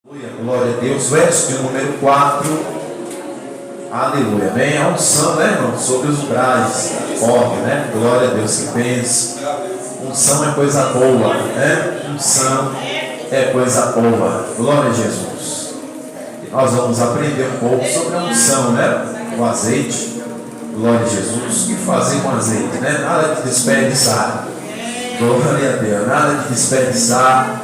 Glória a Deus, verso de número 4. Aleluia. Bem, a unção, né, irmão? Sobre os umbrais. Orgue, né? Glória a Deus, que pensa. Unção é coisa boa, né? Unção é coisa boa. Glória a Jesus. E nós vamos aprender um pouco sobre a unção, né? O azeite. Glória a Jesus. O que fazer com azeite, né? Nada de desperdiçar. Glória a Deus. Nada de desperdiçar.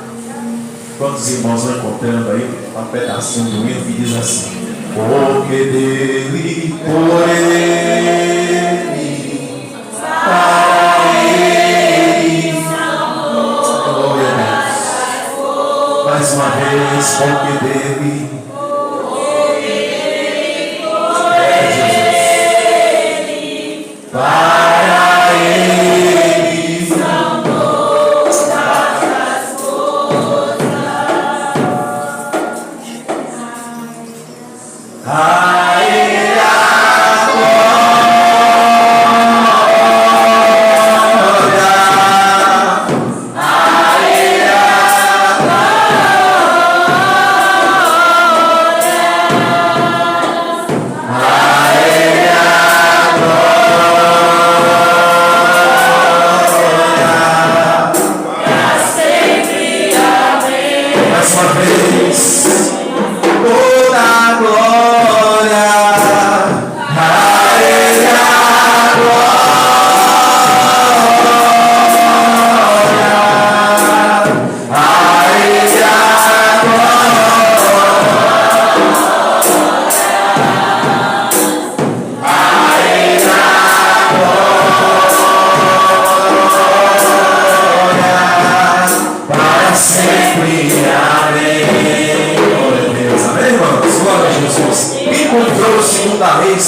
Quantos irmãos vão encontrando aí um pedacinho do hino que diz assim: porque dele, por ele, para ele, glória a Deus. Mais uma vez, porque dele, Jesus, para ele.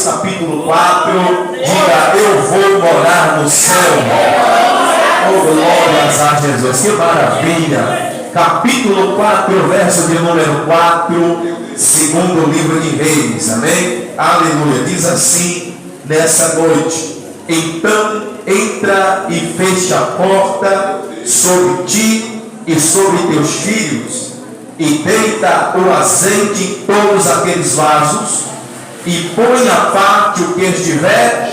Capítulo 4, diga: eu vou morar no céu. Oh, glórias a Jesus, que maravilha. Capítulo 4, verso de número 4, segundo livro de Reis, amém? Aleluia. Diz assim nessa noite: então entra e fecha a porta sobre ti e sobre teus filhos, e deita o azeite em todos aqueles vasos, e põe à parte o que estiver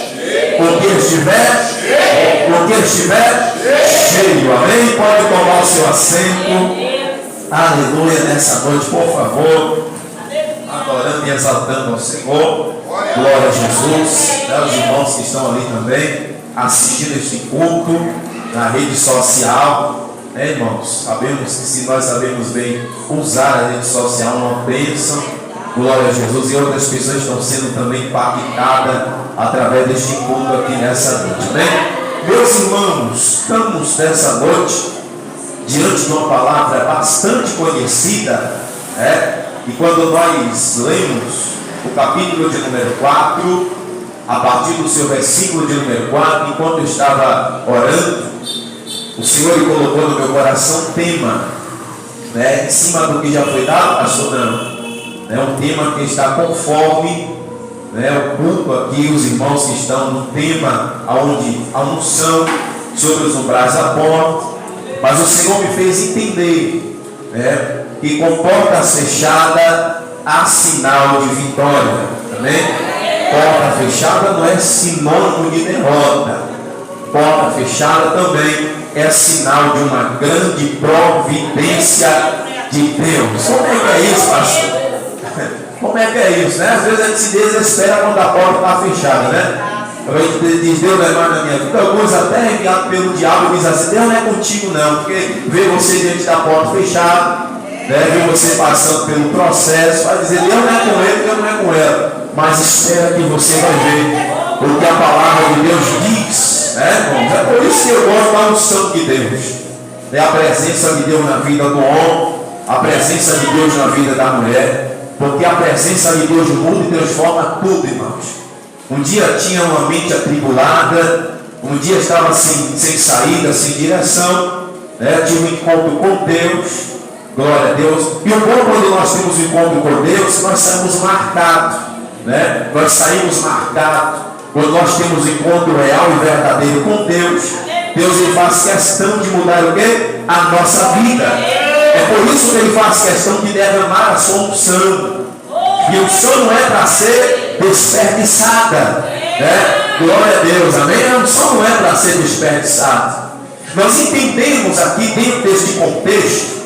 cheio. Amém? Pode tomar o seu assento. Aleluia. Nessa noite, por favor, adorando e exaltando ao Senhor. Glória a Jesus. Os irmãos que estão ali também assistindo este culto na rede social, né, irmãos? Sabemos que se nós sabemos bem usar a rede social, uma bênção. Glória a Jesus. E outras pessoas estão sendo também impactadas através deste culto aqui nessa noite, né? Meus irmãos, estamos nessa noite diante de uma palavra bastante conhecida, né? E quando nós lemos o capítulo de número 4, a partir do seu versículo de número 4, enquanto eu estava orando, o Senhor colocou no meu coração um tema, né? Em cima do que já foi dado, pastor Não. É um tema que está conforme, né, o culto aqui, os irmãos que estão no tema onde a unção sobre os umbrais da porta. Mas o Senhor me fez entender, né, que com portas fechadas há sinal de vitória. Amém? Porta fechada não é sinônimo de derrota. Porta fechada também é sinal de uma grande providência de Deus. Como é que é isso, pastor? Como é que é isso, né? Às vezes a gente se desespera quando a porta está fechada, né? A gente diz: Deus não é mais na minha vida. Alguns até enviados pelo diabo dizem assim: Deus não é contigo não, porque vê você diante da porta fechada, né? Vê você passando pelo processo, vai dizer: Deus não é com ele, Deus não é com ela. Mas espera que você vai ver o que a palavra de Deus diz, né, irmãos? É por isso que eu gosto da unção de Deus, é a presença de Deus na vida do homem, a presença de Deus na vida da mulher. Porque a presença de Deus muda e transforma tudo, irmãos. Um dia tinha uma mente atribulada, um dia estava sem saída, sem direção, né? Tinha um encontro com Deus, glória a Deus. E o bom quando nós temos um encontro com Deus, nós saímos marcados, né? Nós saímos marcados quando nós temos um encontro real e verdadeiro com Deus. Deus ele faz questão de mudar o quê? A nossa vida. É por isso que ele faz questão que deve amar a sua unção. E a unção não é para ser desperdiçada, né? Glória a Deus, amém? A unção não é para ser desperdiçada. Nós entendemos aqui, dentro deste contexto,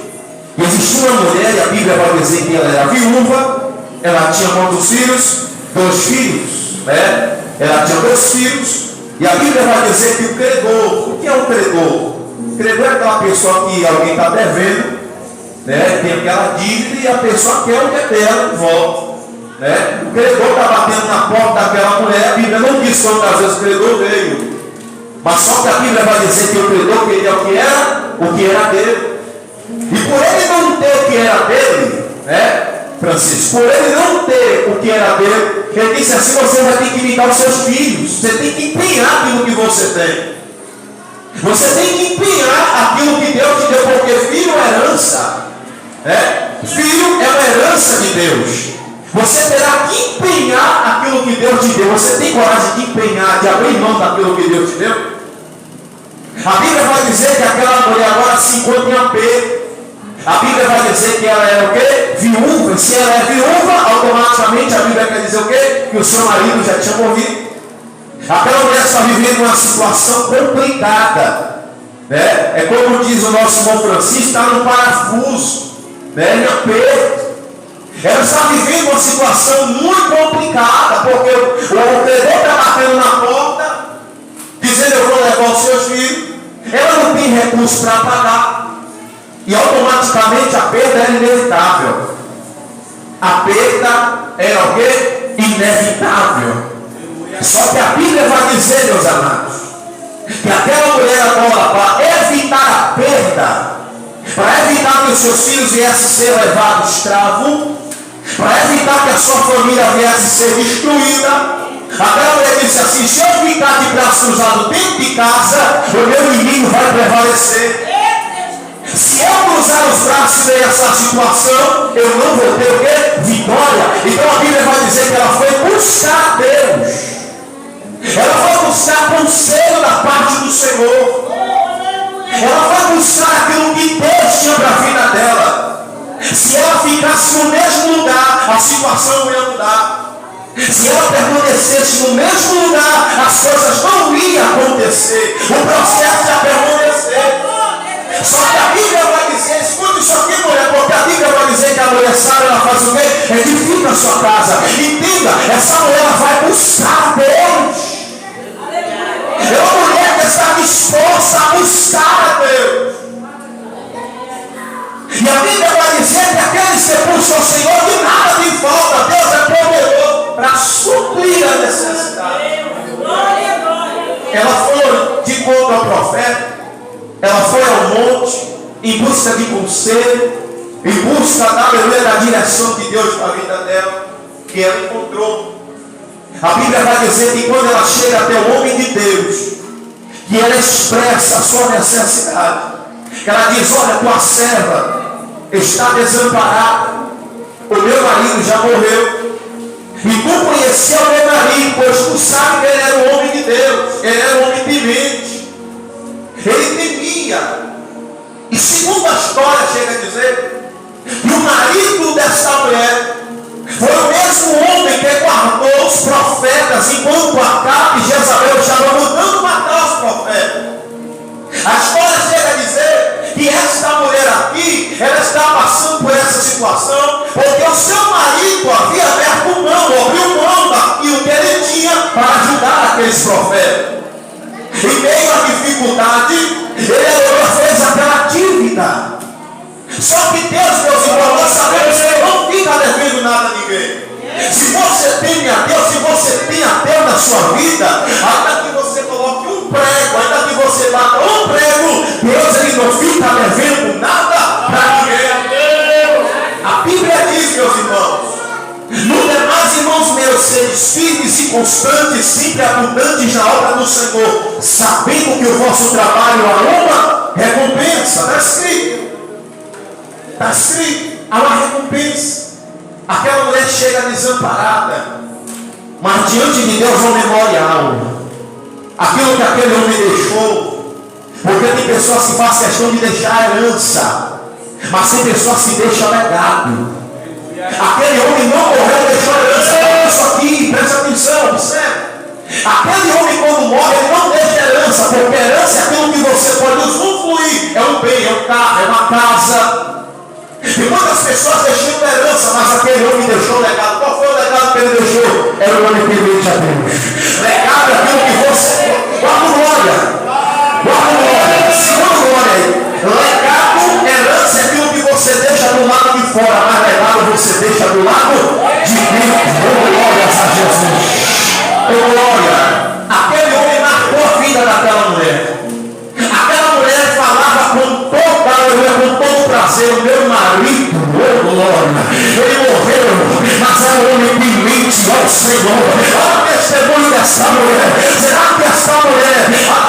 que existia uma mulher, e a Bíblia vai dizer que ela era viúva. Ela tinha quantos filhos? 2 filhos, né? Ela tinha 2 filhos. E a Bíblia vai dizer que o credor, o que é um credor? O credor é aquela pessoa que alguém está devendo, né? Tem aquela dívida e a pessoa quer o que é dela de volta, né? O credor está batendo na porta daquela mulher. A Bíblia não diz quantas vezes o credor veio, mas só que a Bíblia vai dizer que o credor queria o que era dele. E por ele não ter o que era dele, né, Francisco, por ele não ter o que era dele, ele disse assim: você vai ter que me dar os seus filhos, você tem que empenhar aquilo que você tem. Você tem que empenhar aquilo que Deus te deu, porque filho é herança, né? Filho é uma herança de Deus. Você terá que empenhar aquilo que Deus te deu. Você tem coragem de empenhar, de abrir mão daquilo que Deus te deu? A Bíblia vai dizer que aquela mulher agora se encontra em apego. A Bíblia vai dizer que ela era o quê? Viúva. E se ela é viúva, automaticamente a Bíblia quer dizer o quê? Que o seu marido já tinha morrido. Aquela mulher está vivendo uma situação complicada, né? É como diz o nosso irmão Francisco, está no parafuso, né? Em aperto. Ela está vivendo uma situação muito complicada, porque o credor está batendo na porta, dizendo: eu vou levar os seus filhos. Ela não tem recursos para pagar. E automaticamente a perda era inevitável. A perda era o quê? Inevitável. Só que a Bíblia vai dizer, meus amados, que aquela mulher agora, para evitar a perda, para evitar que os seus filhos viessem ser levados escravos, para evitar que a sua família viesse ser destruída, aquela mulher disse assim: se eu ficar de braço cruzado dentro de casa, o meu inimigo vai prevalecer. Se eu cruzar os braços nessa situação, eu não vou ter o quê? Vitória. Então a Bíblia vai dizer que ela foi buscar Deus. Ela foi buscar conselho da parte do Senhor. Ela foi buscar aquilo que Deus tinha para a vida dela. Se ela ficasse no mesmo lugar, a situação não ia mudar. Se ela permanecesse no mesmo lugar, as coisas não iam acontecer. O processo ia permanecer. Só que a Bíblia vai dizer, escute isso aqui, mulher, porque a Bíblia vai dizer que a mulher sábia, ela faz o quê? Edifica a sua casa. Entenda, essa mulher ela vai buscar Deus. É uma mulher que está disposta a buscar a Deus. E a Bíblia vai dizer que aqueles que buscam o Senhor, de nada tem falta. Deus é poderoso para suprir a necessidade. Ela foi de encontro ao profeta. Ela foi ao monte em busca de conselho, em busca da direção de Deus para a vida dela, que ela encontrou. A Bíblia vai dizer que quando ela chega até o homem de Deus, que ela expressa a sua necessidade, que ela diz: olha, tua serva está desamparada, o meu marido já morreu, e tu conhecia o meu marido, pois tu sabe que ele era um homem de Deus, ele era um homem temente, ele temia. E segundo a história chega a dizer que o marido dessa mulher foi o mesmo homem que guardou os profetas enquanto Acabe e Jezabel estavam mandando matar os profetas. A história chega a dizer que esta mulher aqui, ela está passando por essa situação porque o seu marido havia aberto mão, abriu mão daquilo que ele tinha para ajudar aqueles profetas. Em meio à dificuldade, ele fez aquela dívida. Só que Deus, meus irmãos, nós sabemos que Ele não fica devendo nada a ninguém. Se você teme a Deus, se você tem a Deus na sua vida, ainda que você coloque um prego, ainda que você bata um prego, Deus ele não fica devendo nada para ninguém. A Bíblia diz, meus irmãos: no demais, irmãos meus, seres firmes e constantes, sempre abundantes na obra do Senhor, sabendo que o vosso trabalho há uma recompensa. Está escrito. Está escrito, há uma recompensa. Aquela mulher chega desamparada, mas diante de Deus é um memorial. Aquilo que aquele homem deixou. Porque tem pessoas que fazem questão de deixar a herança. Mas tem pessoas que deixam legado. Aquele homem não morreu, deixou herança. Olha isso aqui, presta atenção, observe. Aquele homem quando morre, ele não deixa herança, porque herança é aquilo que você pode usufruir. É um bem, é um carro, é uma casa. E muitas pessoas deixam herança, mas aquele homem deixou legado. Qual foi o legado que ele deixou? Era o homem temente a Deus. Legado é aquilo que você... Guarda glória. Guarda glória. Segunda glória. Legado, herança é aquilo que você deixa do lado de fora, mas legado você deixa do lado de dentro. Glórias a Jesus. Glória. Aquele homem marcou a vida daquela mulher. Aquela mulher falava com toda alegria, com todo prazer: o meu marido, glória, ele morreu, mas é um homem temente ao Senhor. Olha o testemunho dessa mulher. Será que essa mulher,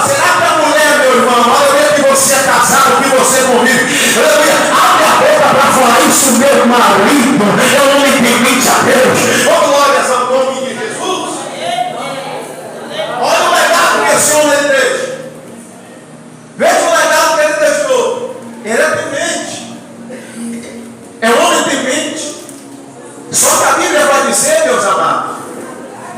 será que a mulher, meu irmão, olha que você é casado, que você convive, abre a boca para falar isso: meu marido é um homem temente a Deus. Oh, glórias ao nome de Jesus. Olha o legado que esse homem deixa. Veja o legado que ele deixou. Ele é temente. É um homem temente. Só que a Bíblia vai dizer, meus amados,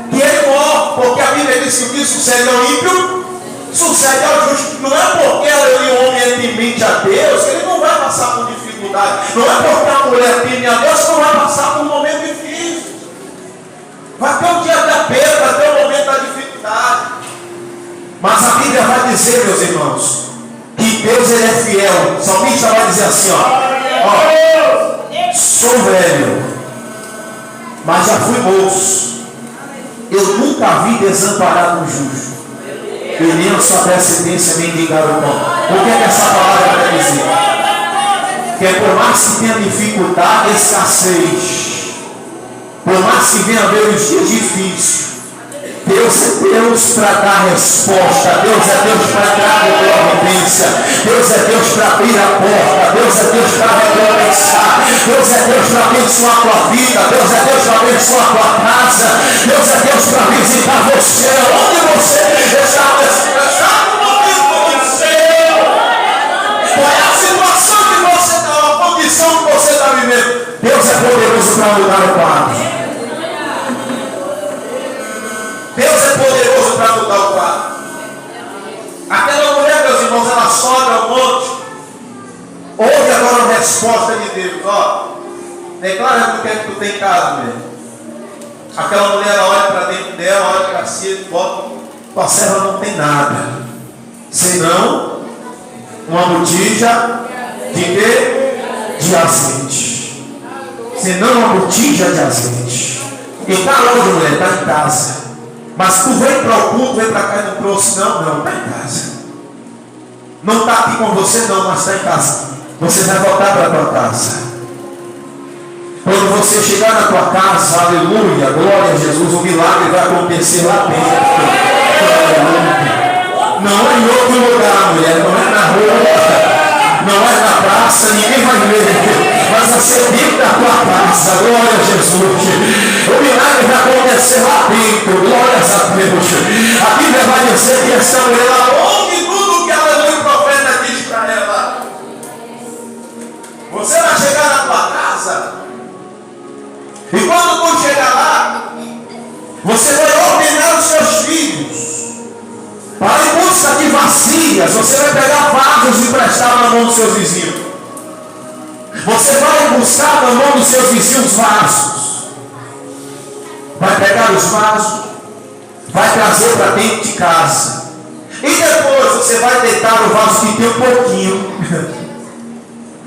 que ele morre, porque a Bíblia diz que o que sucede ao ímpio sucede ao justo. Não é porque o homem é temente a Deus que ele não vai passar por dificuldade. Não é porque a mulher teme a Deus que não vai passar por um momento difícil. Vai ter um dia da perda, vai ter um momento da dificuldade. Mas a Bíblia vai dizer, meus irmãos, que Deus ele é fiel. O salmista vai dizer assim: ó, sou velho, mas já fui moço. Eu nunca vi desamparado um justo, e nem a sua descendência mendigar o pão. O que é que essa palavra quer dizer? Que por mais que tenha dificuldade, escassez, por mais que venha haver os dias difíceis, Deus é Deus para dar resposta. Deus é Deus para dar providência. Deus é Deus para abrir a porta. Deus é Deus para recompensar. Deus é Deus para abençoar a tua vida. Deus é Deus para abençoar a tua casa. Deus é Deus para visitar você onde você está nesse momento do céu. Qual é a situação que você está, a condição que você está vivendo? Deus é poderoso para mudar o quadro. Deus é poderoso para mudar o quadro. Aquela mulher, meus irmãos, ela sobe ao monte. Ouve agora a resposta de Deus. Ó, declara o que é que tu tem em casa, mulher. Aquela mulher olha para dentro dela, olha para si, bota. Tua serva não tem nada, senão uma botija de quê? De azeite. Senão uma botija de azeite. E está onde, mulher? Está em casa. Mas tu veio para o culto, veio para cá e não trouxe. Não, está em casa. Não está aqui com você não, mas está em casa. Você vai voltar para a tua casa. Quando você chegar na tua casa, aleluia, glória a Jesus, o milagre vai acontecer lá dentro. Não é em outro lugar, mulher, não é na rua, não é na praça, ninguém vai ver. Mas a ser dentro da tua casa, glória a Jesus. O milagre vai acontecer lá dentro, glórias a Deus. A Bíblia vai dizer que essa mulher, ela ouve tudo que ela viu, o profeta diz para ela. Você vai chegar na tua casa, e quando tu chegar lá, você vai ordenar os seus filhos para em busca de vasilhas. Você vai pegar vasos e emprestar na mão dos seus vizinhos. Você vai buscar na mão dos seus vizinhos vasos. Vai pegar os vasos, vai trazer para dentro de casa. E depois você vai deitar o vaso que tem um pouquinho.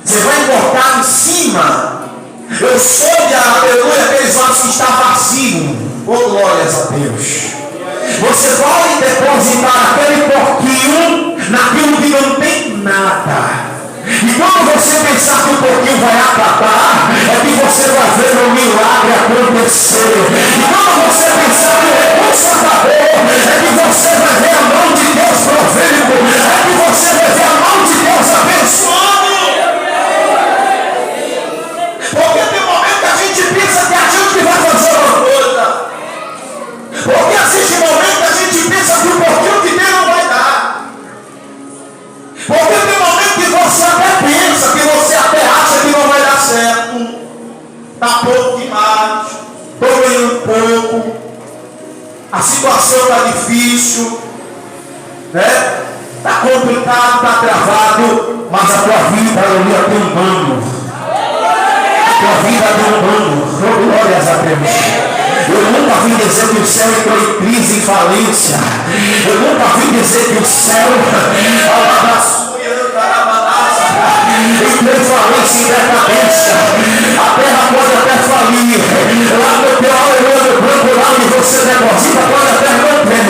Você vai botar em cima. Eu soube, aleluia, aqueles vasos que está vazio. Oh, glórias a Deus. Você vai depositar aquele pouquinho naquilo que não tem nada. E quando você pensar que o pouquinho vai acabar, é que você vai ver um milagre acontecer. E quando você pensar que o recurso acabou, é que você vai ver a mão de Deus provendo. É que você vai ver a mão de Deus abençoando. Porque tem momento que a gente pensa que a gente vai fazer uma coisa. Porque existe momento que a gente pensa que o pouquinho que tem não vai dar. Porque tem momento que você até pensa, que você até acha situação está difícil, né? Está complicado, está travado, mas a tua vida, aleluia, tem um plano. A tua vida tem um plano. Oh, glórias a Deus. Eu nunca vi dizer que o céu entrou em crise, em falência. Eu nunca vi dizer que o céu entrou em falência, em decadência. A terra pode até falir. Lá no teu olho branco, lá onde você deposita, pode até não ter.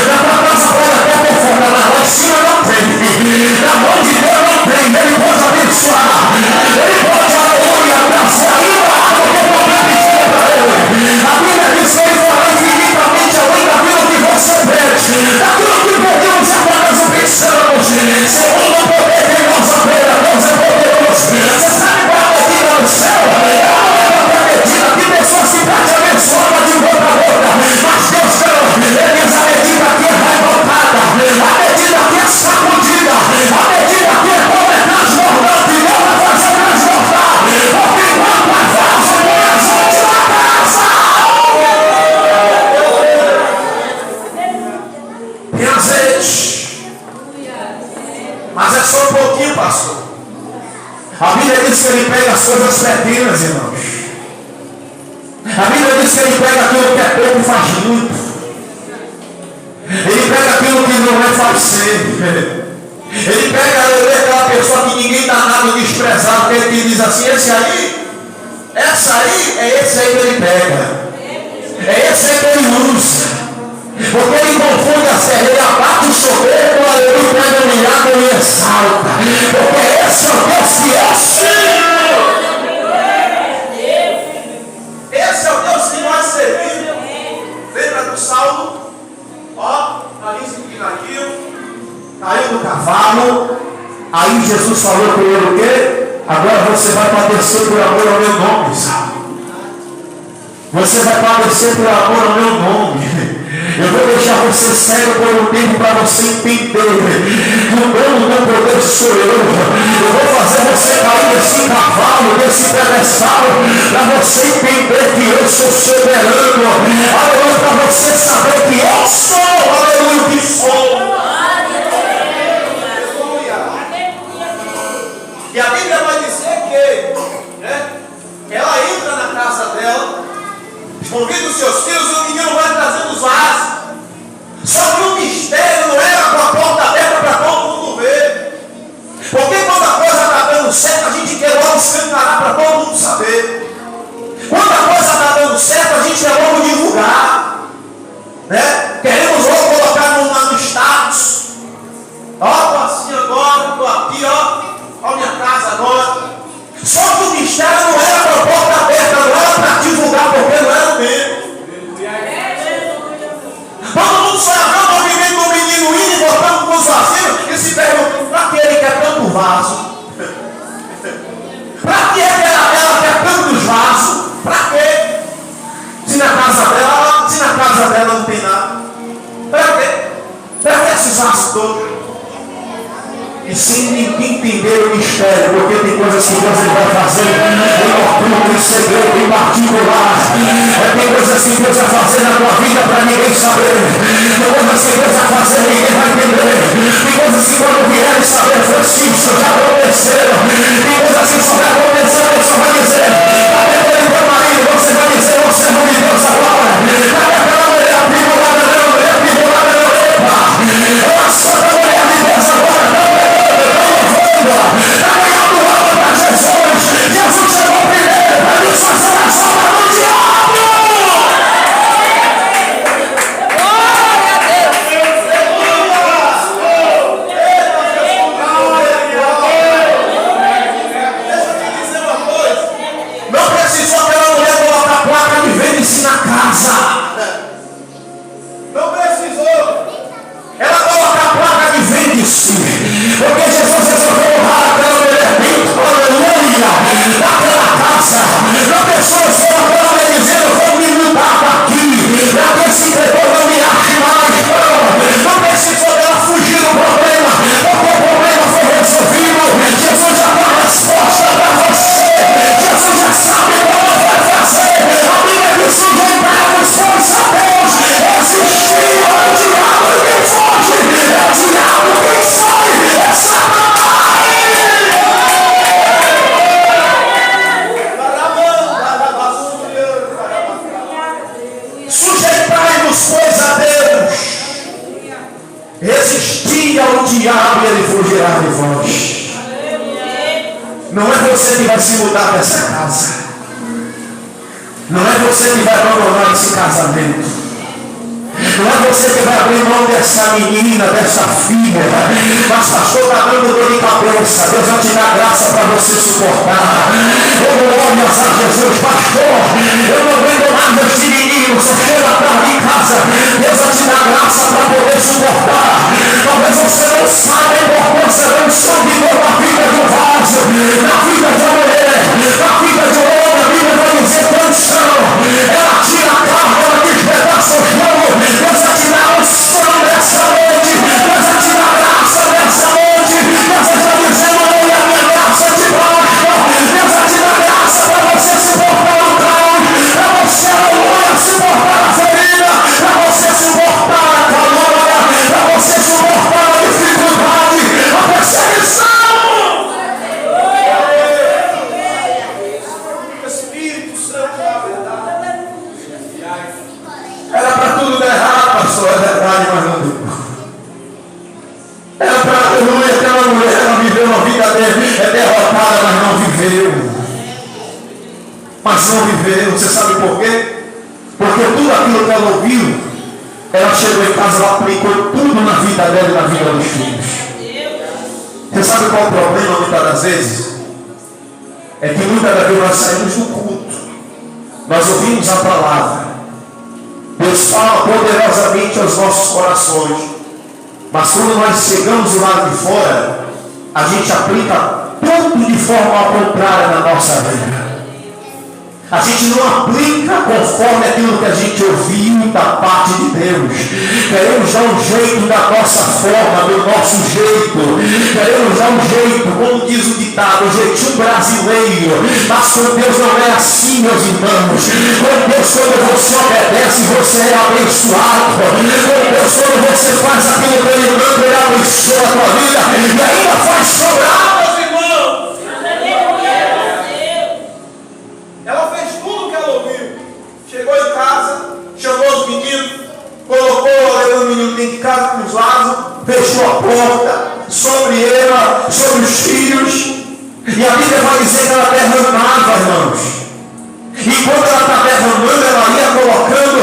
Na tua casa pode até ter folga, mas lá em cima não tem. Na mão de Deus não tem. Ele pode abençoar. Ele pode, aleluia, abraçar ainda a água que é problema em cima para ele. A Bíblia diz que ele fará infinitamente além daquilo que você pede, daquilo que podemos apenas pensamos, segundo o poder que nós opera, Deus é poderoso. Você sabe qual é a medida do céu? É a própria medida que pessoas se pede abençoada de boca a boca, mas Deus não, ele diz a medida que é revoltada, a medida que é sacudida, a medida que é como é transbordante, não vai fazer transbordar, porque enquanto é vaso, não é gente na casa. Tem azeite, mas é só um pouquinho, pastor. A Bíblia diz que ele pega as coisas pequenas, irmãos. A Bíblia diz que ele pega aquilo que é pouco e faz muito. Ele pega aquilo que não é fazer. Ele pega aquela pessoa que ninguém dá nada, desprezado, que ele diz assim, esse aí é esse aí que ele pega. É esse aí que ele usa. Porque ele confunde a serra, ele abate o soberbo, aleluia, pega o humilhado e exalta. Porque esse é o Deus que eu sirvo. Esse é o Deus que nós servimos. Lembra do Saulo? Ó, nariz empinadinho, caiu no cavalo. Aí Jesus falou com ele o quê? Agora você vai padecer por amor ao meu nome, Saulo. Você vai padecer por amor ao meu nome. Eu vou deixar você cego por um tempo para você entender que o dono do poder sou eu. Eu vou fazer você cair desse cavalo, desse pedestal, para você entender que eu sou soberano. Aleluia, para você saber que eu sou, aleluia, que sou. E a Bíblia vai dizer que, né, ela entra na casa dela, convida os seus filhos, o menino vai trazendo os vasos. Só que o mistério não era com a porta aberta para todo mundo ver. Porque quando a coisa está dando certo, a gente quer logo escancarar para todo mundo saber. Quando a coisa está dando certo, a gente quer logo divulgar. Né? Queremos logo colocar no status. Ó, estou assim agora, estou aqui, ó minha casa agora. Só que o mistério não era para a porta aberta, não era para divulgar, porque não era o mesmo. Todo mundo só vê o movimento do menino indo e voltando com os vazios e se pergunta, para que ele quer tanto vaso? Para que ela quer tantos vasos? Para quê? Se na casa dela não tem nada. Para quê? Para que esses vasos todos? E sem ninguém entender o mistério, porque tem coisas que Deus vai fazer em oculto, em segredo, em particular. Tem coisas que Deus vai fazer na tua vida para ninguém saber. Tem coisas que Deus vai fazer e ninguém vai entender. Tem coisas que quando vierem saber, Francisco, já aconteceram. Tem coisas que só vai acontecer, Deus só vai dizer. Cadê aquele teu marido? Você vai dizer, você é de Deus agora. Cadê aquela mulher aprimorada, não, mulher aprimorada, não, epa. Eu sou a mulher de Deus agora, não. Está ganhando alma para Jesus. Jesus chegou primeiro para nos fazer a salva do diabo. Glória a Deus. Deixa Não é você que vai se mudar dessa casa. Não é você que vai abandonar esse casamento. Não é você que vai abrir mão dessa menina, dessa filha. Mas pastor, está dando dor de cabeça. Deus vai te dar graça para você suportar. Eu vou olhar a Jesus, pastor. Eu não aguento mais este menino. Só chega para em casa. Deus vai te dar graça para poder suportar. Talvez você não saiba a importância do sangue na vida de um vaso, na vida de uma mulher, na vida de um homem. A Bíblia vai dizer canção. Ela tira a carne, ela despedaça o chão. Deus vai te dar unção nessa noite. Deus vai te dar graça nessa noite. Deus vai te dizer, olha, a minha graça te basta. Deus vai te dar graça para você suportar o caos, para você, olha, suportar a ferida, para você suportar a calor, para você suportar a dificuldade, a perseguição. Espírito Santo da verdade. Era para tudo dar errado, pastor, é verdade, mas não deu. Era para, aleluia, aquela mulher, ela viveu uma vida derrotada, mas não viveu. Mas não viveu. Você sabe por quê? Porque tudo aquilo que ela ouviu, ela chegou em casa, ela aplicou tudo na vida dela e na vida dos filhos. Você sabe qual é o problema muitas das vezes? É que muitas das vezes nós saímos do culto, nós ouvimos a palavra, Deus fala poderosamente aos nossos corações, mas quando nós chegamos do lado de fora, a gente aplica tudo de forma contrária na nossa vida. A gente não aplica conforme aquilo que a gente ouviu da parte de Deus. Queremos dar um jeito da nossa forma, do nosso jeito. Queremos dar um jeito, como diz o ditado, um jeitinho brasileiro. Mas com Deus não é assim, meus irmãos. Com Deus, quando você obedece, você é abençoado. Com Deus, quando você faz aquilo que Ele manda, Ele abençoa a tua vida. E ainda faz sobrar, meus irmãos. Ela fez tudo o que ela ouviu. Chegou em casa, chamou os meninos, colocou o menino dentro de casa com os vasos, fechou a porta sobre ela, sobre os filhos. E a Bíblia vai dizer que ela derramava, irmãos. E quando ela está derramando, ela ia colocando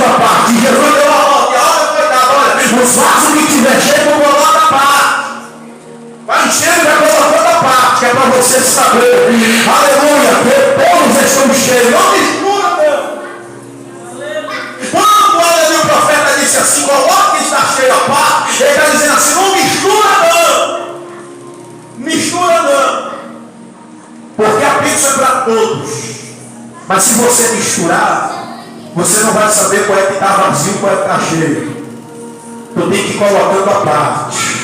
a parte. E Jesus deu uma volta, olha, coitado, olha, os vasos que tiver cheio, vou colocar a parte. Vai enchendo e vai colocando a parte, que é para você saber. Aleluia, que todos estão cheios. Não mistura, não. Quando aleluia, o profeta disse assim, coloca que está cheio a parte, ele está dizendo assim, não mistura não. Mistura não. Porque a bênção é para todos. Mas se você misturar, você não vai saber qual é que está vazio e qual é que está cheio. Tu tem que ir colocando a parte.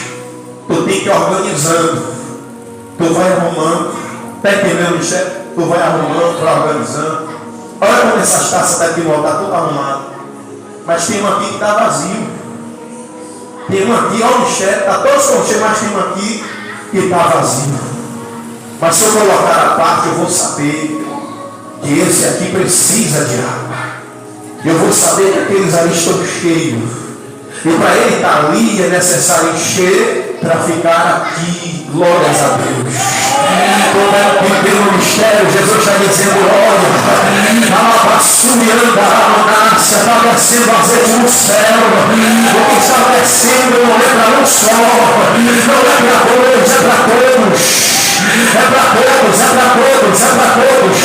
Tu tem que ir organizando. Tu vai arrumando. Está entendendo, chefe? Tu vai arrumando, vai organizando. Olha como essas taças daqui no altar, tudo arrumado. Mas tem uma aqui que está vazio. Tem uma aqui, olha o chefe, está todo cheio, mas tem uma aqui que está vazio. Mas se eu colocar a parte, eu vou saber que esse aqui precisa de água. Eu vou saber que aqueles ali estão cheios. E para ele estar ali é necessário encher para ficar aqui. Glórias a Deus. Quando ela pediu no mistério, Jesus está dizendo, olha, a passumianda, a nasce, está descendo azeite no céu. O que está descendo não é para um só, não é para dois, é para todos. É para todos, é para todos, é para todos.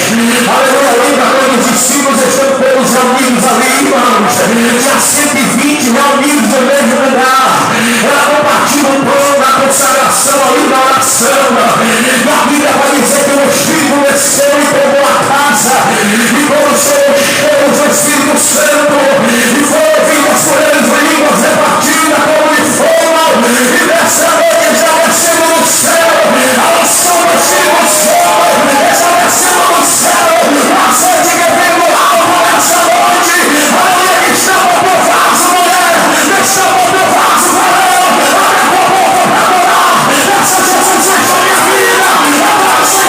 Aleluia, ainda quando os discípulos estão todos reunidos ali, irmãos, já 120 reunidos no mesmo lugar. Ela compartilha um pão na consagração ali na oração. E a Bíblia vai dizer que o Espírito desceu e tomou a casa. E quando foram cheios do Espírito Santo, e foram ouvidas por eles línguas repartidas como de fogo, e dessa noite já descendo no céu, a oração do Espírito Santo, está descendo no céu, a sede que vem do alto nessa noite, aleluia, que está para o teu vaso, mulher, está para o teu vaso, varão, abre a tua boca para adorar, essa Jesus é a minha vida, abraça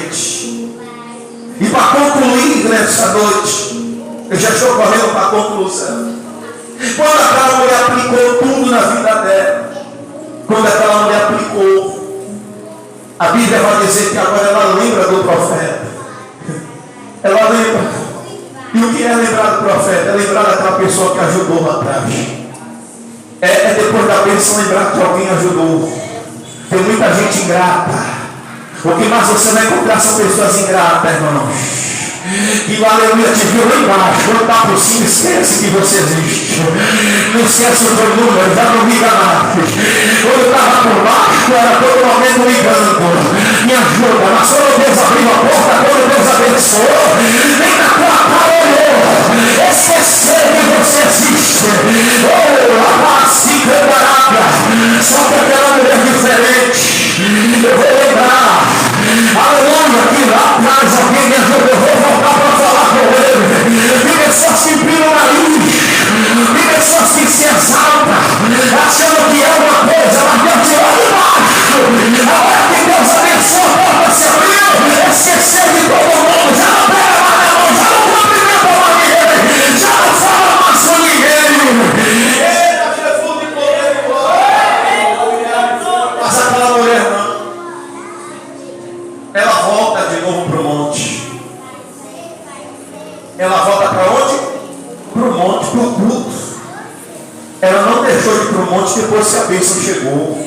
diferente. E para concluir nessa noite, eu já estou correndo para a conclusão. Quando aquela mulher aplicou tudo na vida dela, quando aquela mulher aplicou, a Bíblia vai dizer que agora ela lembra do profeta. Ela lembra. E o que é lembrar do profeta? É lembrar daquela pessoa que ajudou lá atrás. É depois da bênção lembrar que alguém ajudou. Tem muita gente ingrata. O que mais você vai encontrar são pessoas ingratas, irmãos. Que o aleluia te viu lá embaixo. Quando está por cima, esquece que você existe. Não esquece o teu número, já não liga mais. Quando estava por baixo, era todo momento ligando. Me ajuda, mas quando Deus abriu a porta, quando Deus abençoou, nem na tua cara olhou. Esquecer que você existe. Assim, só que aquela mulher diferente. Eu vou lembrar. Aleluia, que lá atrás alguém me ajudou. Eu vou voltar para falar com ele. E pessoas que viram o nariz, e pessoas que se exaltam, achando que é uma coisa, mas Deus te olha embaixo. Agora que Deus abençoa, a porta se abriu, esqueceu de todo mundo, já não pega mais na mão, já não cumprimenta mais ninguém, já não fala mais com ninguém. Eita, Jesus de poder e glória. Mas aquela mulher não. Ela volta de novo para o monte. Ela volta para onde? Para o monte, para o culto. Ela não deixou de ir para o monte depois que a bênção chegou.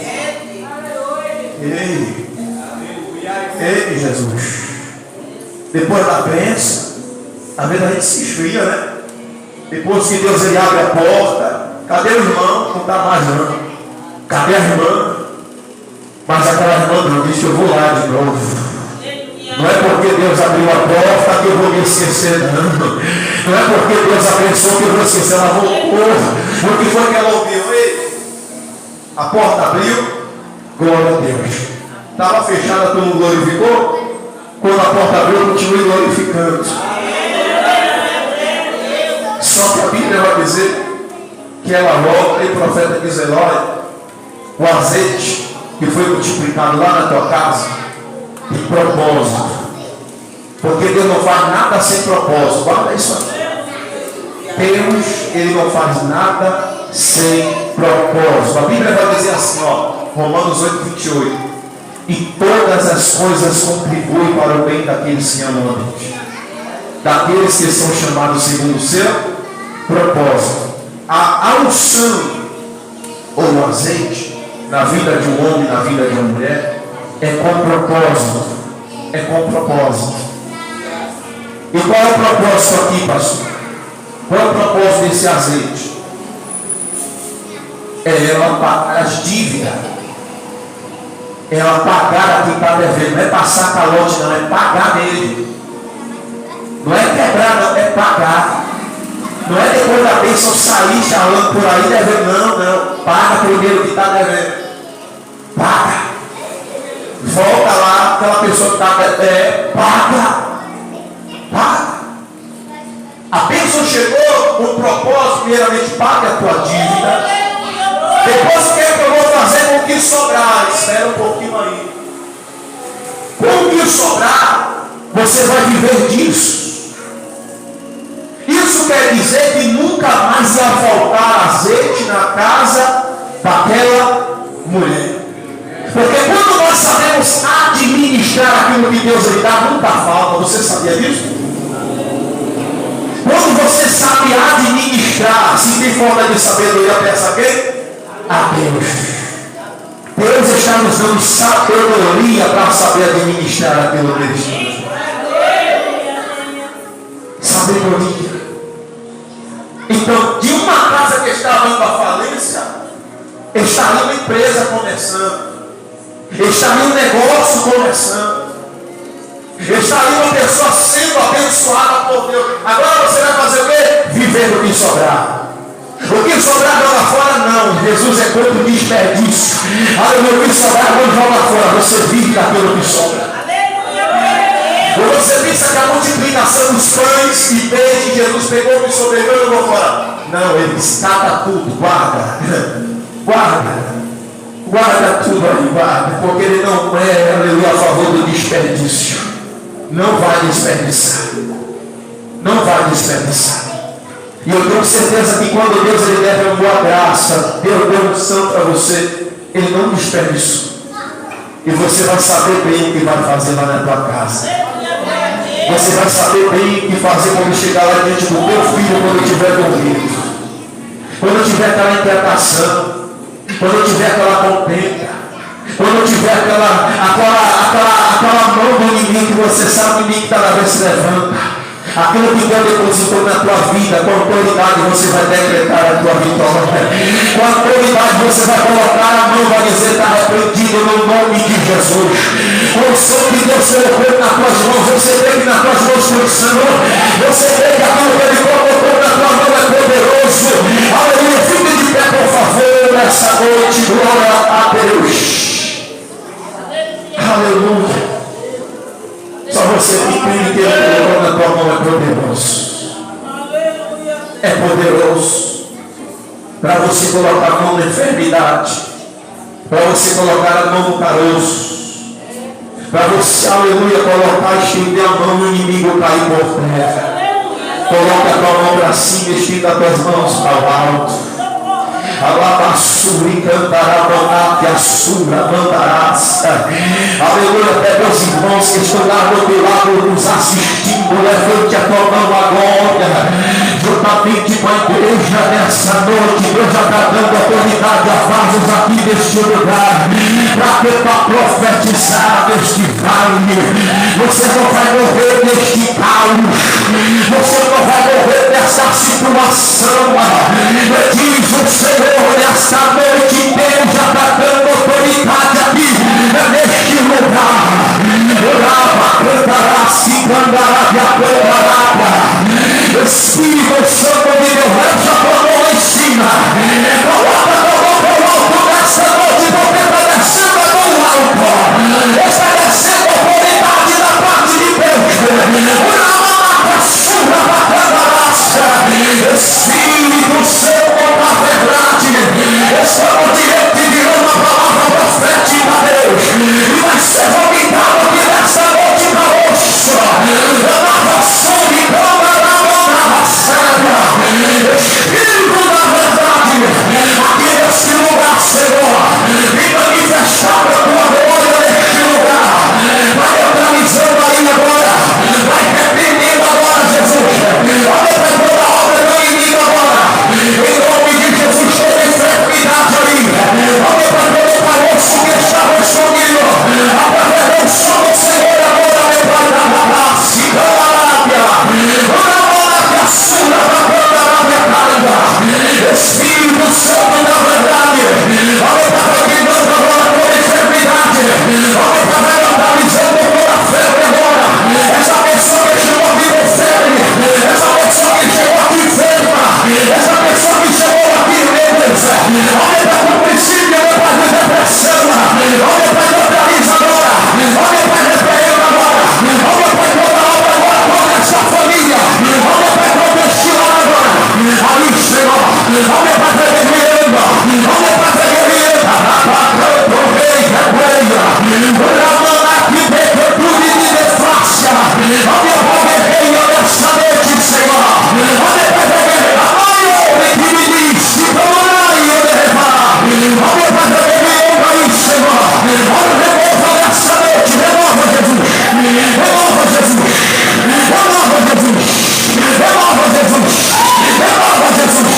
Ei, Jesus. Depois da bênção, a vida a gente se esfria, né? Depois que Deus ele abre a porta, cadê o irmão? Não está mais não. Cadê a irmã? Mas aquela irmã não disse, eu vou lá de novo. Não é porque Deus abriu a porta que eu vou me esquecer, não. Não é porque Deus abençoou que eu vou esquecer. Ela voltou. O que foi que ela ouviu? Ei, a porta abriu, glória a Deus. Estava fechada, tu não glorificou? Quando a porta abriu, eu continuei glorificando. Só que a Bíblia vai dizer que ela volta e o profeta diz: olha, o azeite que foi multiplicado lá na tua casa, de propósito, porque Deus não faz nada sem propósito. Guarda isso aqui. Deus, ele não faz nada sem propósito. A Bíblia vai dizer assim, ó, Romanos 8:28, e todas as coisas contribuem para o bem daqueles que amam a Deus, daqueles que são chamados segundo o seu propósito. A unção ou o azeite na vida de um homem, na vida de uma mulher, é com propósito. É com propósito. E qual é o propósito aqui, pastor? Qual é o propósito desse azeite? É ela pagar as dívidas. É ela pagar a quem está devendo. Não é passar calote, não. É pagar nele. Não é quebrar, não. É pagar. Não é depois da bênção sair chalando por aí devendo. Não. Paga primeiro que está devendo. Paga. Volta lá, aquela pessoa que está paga. A bênção chegou, o propósito, primeiramente, paga a tua dívida. Depois, o que é que eu vou fazer com o que sobrar? Espera um pouquinho aí. Com o que sobrar, você vai viver disso. Isso quer dizer que nunca mais ia faltar azeite na casa daquela mulher. Porque quando nós sabemos administrar aquilo que Deus lhe dá, nunca falta. Você sabia disso? Quando você sabe administrar, se tem forma de sabedoria, peça a quem? A Deus. Deus está nos dando sabedoria para saber administrar aquilo que Ele está. Sabedoria. Então, de uma casa que está indo à falência, está ali uma empresa começando. Está ali um negócio começando. Está ali uma pessoa sendo abençoada por Deus. Agora você vai fazer o quê? Viver do que sobrar. O que sobrar joga fora, não. Jesus é contra o desperdício. Aleluia, o que sobrar não joga fora. Você vive daquilo que sobra. Quando você pensa que a multiplicação dos pães e peixe que Jesus pegou e sobreviveu, eu vou fora. Não, ele descata tudo, guarda. Guarda tudo aí, guarda. Porque ele não é, aleluia, a favor do desperdício. não vai desperdiçar. Não vai desperdiçar. E eu tenho certeza que quando Deus ele deve uma boa graça, Deus deu unção para você, Ele não desperdiçou. E você vai saber bem o que vai fazer lá na tua casa. Você vai saber bem o que fazer quando chegar lá diante do teu filho, quando ele estiver dormindo. Quando tiver aquela inquietação, quando tiver aquela contenta, quando tiver aquela mão do inimigo que você sabe que o inimigo cada vez se levanta. Aquilo que Deus depositou na tua vida, com autoridade você vai decretar a tua vitória. Com autoridade você vai colocar a mão, vai dizer, está arrependido no nome de Jesus. Com o som que Deus colocou nas tuas mãos, você vê que nas tuas mãos foi o Senhor. Você vê que aquilo que Ele colocou na tua mão é poderoso. Aleluia, fique de pé, por favor, nessa noite, glória a Deus. Aleluia. Só você que crê que Ele colocou na tua mão é poderoso. É poderoso. Para você colocar a mão na enfermidade. Para você colocar a mão no caroço. Para você, aleluia, colocar, estender a mão no inimigo cair por terra. Coloca a tua mão para cima, estica as tuas mãos para o alto. Alabassuri cantará bonate, assura, mandarás. Aleluia, pega os irmãos que estão lá do teu lado nos assistindo. Levante a tua mão agora, juntamente com a igreja nessa noite. Deus já está dando autoridade a vasos aqui neste lugar, para que para profetizar neste vale. Você não vai morrer neste caos, você não vai morrer nessa situação. Diz o Senhor, nessa noite Deus já está dando autoridade aqui neste lugar. Orava, cantará, se cantará, Espírito Santo de Deus, leva a tua mão lá em cima. Coloca a tua mão para o alto nessa noite, porque está descendo a mão alto. Está descendo a autoridade da parte de Deus. Espírito Santo da verdade, estamos diante de uma palavra profética, Deus, e vai ser vomitado aqui nessa noite para osso. Lavação de câmara, Espírito da verdade, aqui nesse lugar, Senhor, e manifestar a tua glória neste lugar. Vai organizando aí agora, vai reprimindo agora, Jesus. Olha para toda a obra do inimigo agora, em nome de Jesus, toda enfermidade ali. Olha para todo o caroço que estava escondido, através do som do Senhor agora, meu Pai da Babassi, Espírito Santo da verdade, olha para reprimindo agora toda enfermidade, olha para vandalizando toda febre agora. Essa pessoa que chegou aqui com febre, essa pessoa que chegou aqui enferma, essa pessoa que chegou aqui doente, olha para o princípio, olha para a depressão, olha para a neutraliza agora, olha para a repreenda agora, olha para toda a obra agora, toda essa família, olha para todo estilo agora, aí Senhor, olha para a repreenda, olha para a repreenda, rapaz, o rei repreenda, que pequetude de defácia, olha para a repreenda nessa noite, Senhor, olha para a repreenda, olha que me diz, olha para a repreenda aí, Senhor, olha, renova nessa noite, renova Jesus, renova Jesus, renova Jesus, renova Jesus, renova Jesus,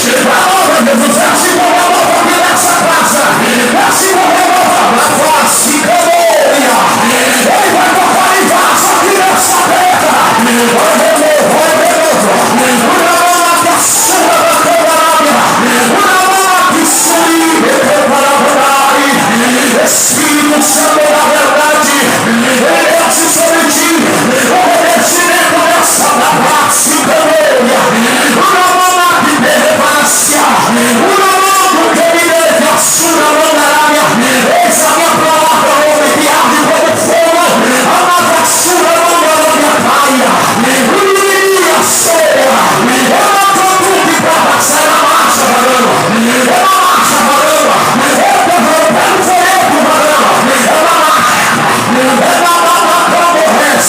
renova Jesus, é assim como renova aqui nessa casa, é assim como renova na face, glória, ele vai tocar em vaso aqui nessa terra, vai renovo, que a sua da câmara, que suíbe, Espírito Santo da verdade, ele desce sobre ti, o revestimento dessa face, glória, que derrevancia, que me deve a sua mandarária, eis a minha palavra, homem que arde como fogo, a sua mandarária caia,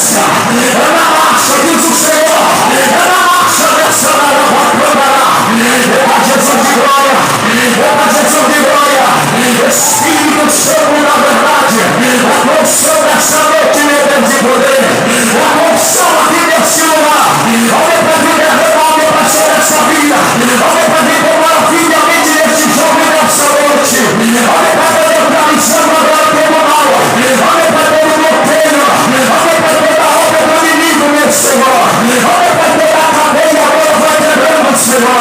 marcha. É na marcha, diz o Senhor. É na marcha dessa hora. É Jesus de glória. É Jesus de glória. Espírito Santo, na verdade, a porção dessa noite, meu Deus de poder, a porção aqui desse lugar, alguém para vir derramar para ser essa vida, alguém para vir tomar finalmente neste jovem nessa noite, alguém para ver neutralizando agora pelo mal, alguém para ver o bloqueio, alguém para ver a obra do inimigo, meu Senhor, alguém para ver a cadeia agora vai quebrando, Senhor,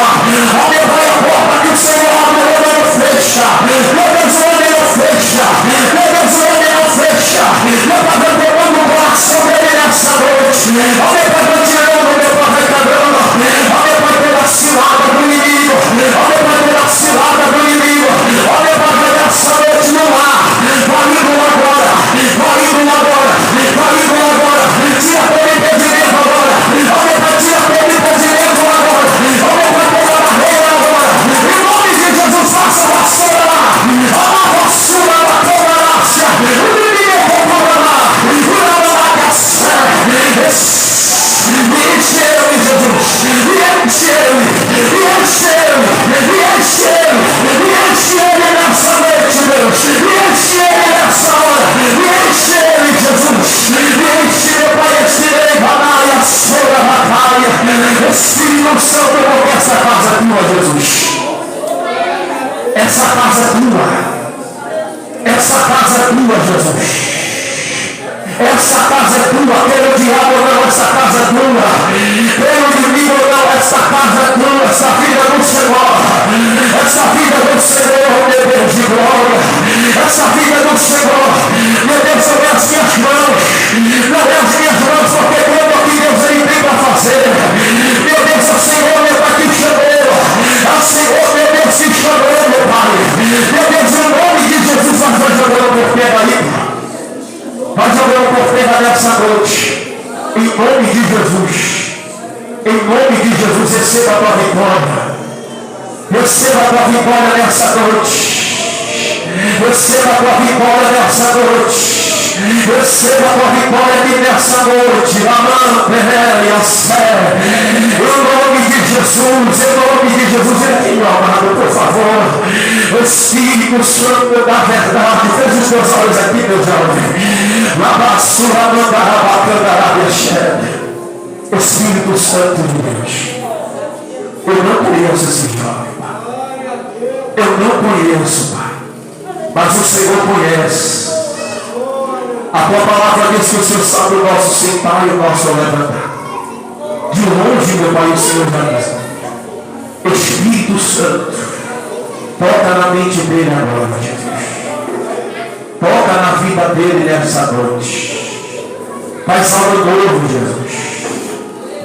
alguém vai a porta que o Senhor abre e não fecha, meu Deus, onde não fecha, meu Deus, onde não fecha, meu Pai vai pegando o coração dele nessa noite, alguém vai tirando, meu Pai vai quebrando, alguém vai ter a cilada do inimigo, alguém vai ter a cilada do inimigo, alguém vai ver essa noite no ar, vai indo agora, vai indo agora, vai indo agora, tira todo impedimento agora, alguém vai tirar todo impedimento agora, alguém vai pegar a regra agora, em nome de Jesus, faça a vassoura lá, a vassoura lá, toda a racha, o inimigo comparará, o me encheram, Jesus, me encheram, me encheram, me encheram, me encheram nessa noite, Deus, me encheram nessa hora, me encheram, Jesus, me encheram para este Levanai, a Sora, Batalha, Espírito Santo, porque essa casa é tua, Jesus, essa casa é tua, essa casa é tua, Jesus. Essa casa é tua, pelo diabo não, essa casa é tua, pelo inimigo não, essa casa é tua, essa vida do Senhor, essa vida do Senhor, meu Deus de glória, essa vida do Senhor, meu Deus, sobre as minhas mãos, não é as minhas mãos, porque quando aqui Deus ele tem para fazer, meu Deus, é o Senhor, meu Pai, que chamou, é o Senhor, meu Deus, que chamou, meu Pai, meu Deus, em nome de Jesus, nós vamos jogando por terra aí. Nós jogamos por terra nessa noite, em nome de Jesus, em nome de Jesus, receba a tua vitória, receba a tua vitória nessa noite, receba a tua vitória nessa noite, receba a tua vitória aqui nessa noite, e a fé, em nome de Jesus, em nome de Jesus, meu amado, por favor, o Espírito Santo da verdade, feche os teus olhos aqui, meu jovem. Espírito Santo de Deus, eu não conheço esse jovem, eu não conheço, Pai, mas o Senhor conhece. A tua palavra diz que o Senhor sabe o nosso sentar e o nosso levantar. De longe, meu Pai, o Senhor vai dizer: Espírito Santo, toca na mente dele agora, Jesus. Toca na vida dele nessa noite. Faz algo novo, Jesus.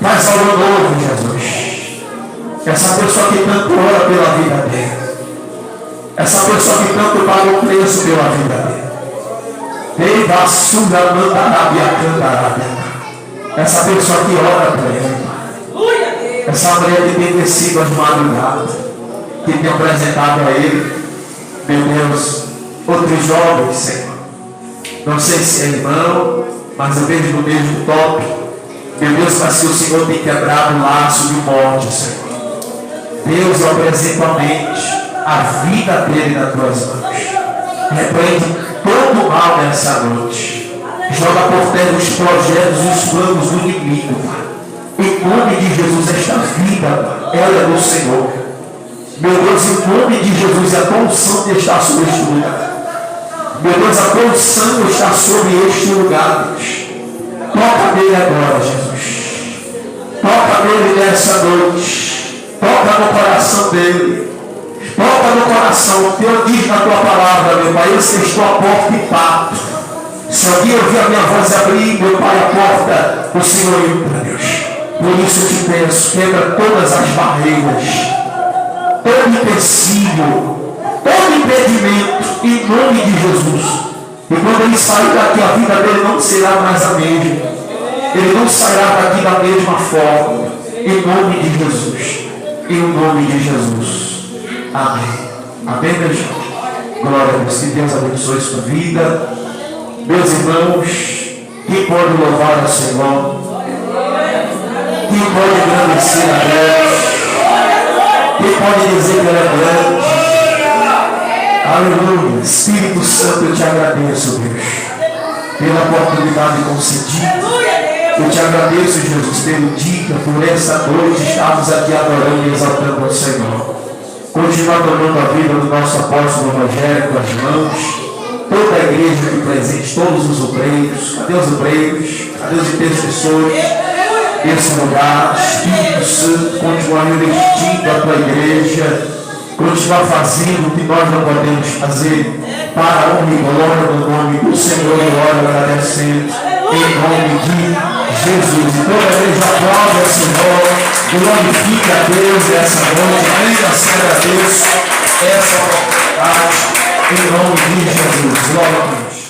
Faz algo novo, Jesus. Essa pessoa que tanto ora pela vida dele. Essa pessoa que tanto paga o preço pela vida dele. Dei sunda mandarabia candarabia. Essa pessoa que ora por ele. Essa mulher que tem descido as madrugadas. Que tem apresentado a ele. Meu Deus. Outros jovens, Senhor. Não sei se é irmão, mas eu vejo no mesmo top. Meu Deus, mas que o Senhor tem quebrado o laço de morte, Senhor. Deus, eu apresento a mente, a vida dele nas tuas mãos. Repreende todo o mal nessa noite. Joga por terra os projetos e os planos do inimigo, Pai. Em nome de Jesus, esta vida, Pai, ela é do Senhor. Meu Deus, em nome de Jesus, a tua unção está sobre este lugar. Meu Deus, a tua unção está sobre este lugar, Deus. Toca nele agora, Jesus. Toca nele nessa noite. Toca no coração dele. Toca no coração. Deus diz na tua palavra, meu Pai, eu estou à porta e bato. Se alguém ouvir a minha voz abrir, meu Pai, a porta, o Senhor entra, Deus. Por isso eu te peço, quebra todas as barreiras, todo empecilho, todo impedimento, em nome de Jesus. E quando ele sair daqui, a vida dele não será mais a mesma. Ele não sairá daqui da mesma forma. Em nome de Jesus. Em nome de Jesus. Amém. Amém, meu irmão. Glória a Deus. Que Deus abençoe sua vida. Meus irmãos, Quem pode louvar ao Senhor? Quem pode agradecer a Deus? Quem pode dizer que Ele é grande? Aleluia. Espírito Santo, eu te agradeço, Deus, pela oportunidade concedida. Eu te agradeço, Jesus, pelo dia, por essa noite, estamos aqui adorando e exaltando ao Senhor. Continua adorando a vida do nosso apóstolo Rogério com as mãos. Toda a igreja aqui presente, todos os obreiros. Cadê os obreiros? Cadê os intercessores? Esse lugar, Espírito Santo, continua revestindo a tua igreja. Continua fazendo o que nós não podemos fazer para a honra e glória do nome do Senhor. E ora agradecendo em nome de Jesus. E toda a igreja aplaude ao Senhor, glorifica a Deus essa noite, ainda assim agradeço essa oportunidade em nome de Jesus. Glória a Deus.